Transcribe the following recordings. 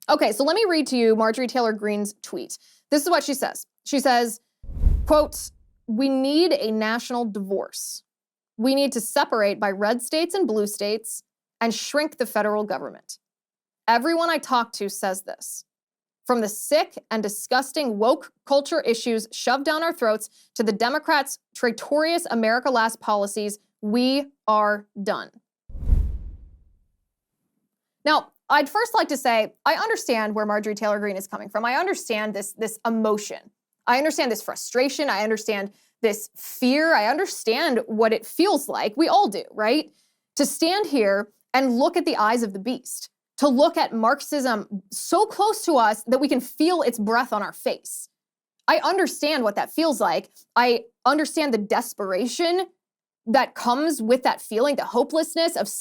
Okay, so let me read to you Marjorie Taylor Greene's tweet. This is what she says. She says, quote, "We need a national divorce. We need to separate by red states and blue states and shrink the federal government. Everyone I talk to says this. From the sick and disgusting woke culture issues shoved down our throats to the Democrats' traitorous America Last policies, we are done." Now, I'd first like to say, I understand where Marjorie Taylor Greene is coming from. I understand this emotion. I understand this frustration. I understand this fear. I understand what it feels like. We all do, right? To stand here and look at the eyes of the beast, to look at Marxism so close to us that we can feel its breath on our face. I understand what that feels like. I understand the desperation that comes with that feeling, the hopelessness of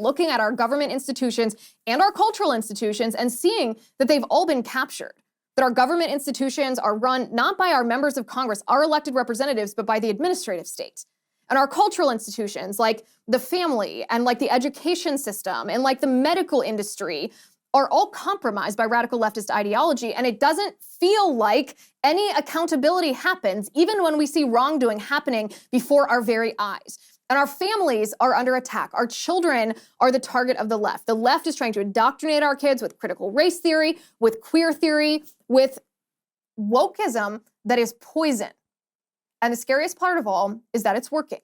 looking at our government institutions and our cultural institutions and seeing that they've all been captured, that our government institutions are run not by our members of Congress, our elected representatives, but by the administrative state. And our cultural institutions, like the family and like the education system and like the medical industry, are all compromised by radical leftist ideology, and it doesn't feel like any accountability happens, even when we see wrongdoing happening before our very eyes. And our families are under attack. Our children are the target of the left. The left is trying to indoctrinate our kids with critical race theory, with queer theory, with wokeism that is poison. And the scariest part of all is that it's working.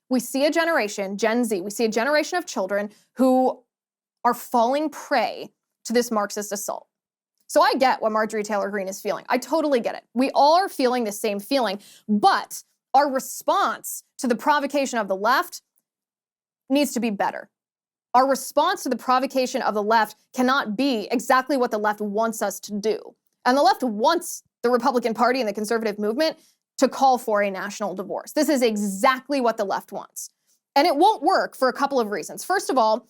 We see a generation, Gen Z, we see a generation of children who are falling prey to this Marxist assault. So I get what Marjorie Taylor Greene is feeling. I totally get it. We all are feeling the same feeling, but our response to the provocation of the left needs to be better. Our response to the provocation of the left cannot be exactly what the left wants us to do. And the left wants the Republican Party and the conservative movement to call for a national divorce. This is exactly what the left wants. And it won't work for a couple of reasons. First of all,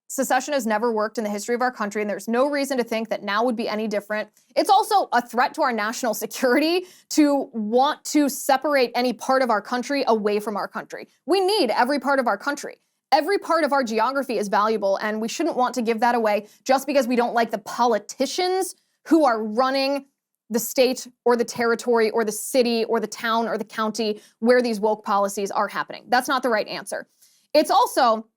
secession has never worked in the history of our country, and there's no reason to think that now would be any different. It's also a threat to our national security to want to separate any part of our country away from our country. We need every part of our country. Every part of our geography is valuable, and we shouldn't want to give that away just because we don't like the politicians who are running the state or the territory or the city or the town or the county where these woke policies are happening. That's not the right answer. It's also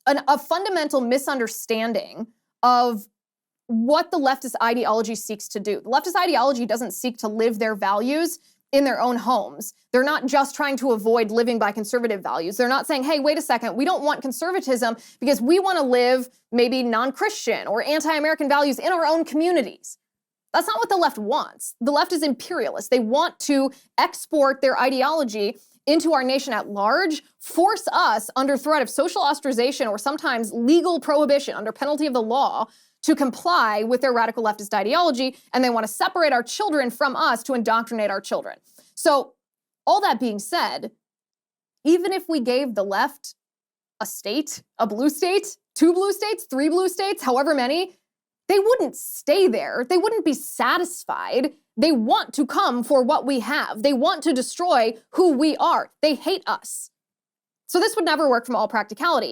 a fundamental misunderstanding of what the leftist ideology seeks to do. The leftist ideology doesn't seek to live their values in their own homes. They're not just trying to avoid living by conservative values. They're not saying, hey, wait a second, we don't want conservatism because we want to live maybe non-Christian or anti-American values in our own communities. That's not what the left wants. The left is imperialist. They want to export their ideology into our nation at large, force us under threat of social ostracization or sometimes legal prohibition under penalty of the law to comply with their radical leftist ideology, and they want to separate our children from us to indoctrinate our children. So all that being said, even if we gave the left a state, a blue state, 2 blue states, 3 blue states, however many, they wouldn't stay there. They wouldn't be satisfied. They want to come for what we have. They want to destroy who we are. They hate us. So this would never work from all practicality.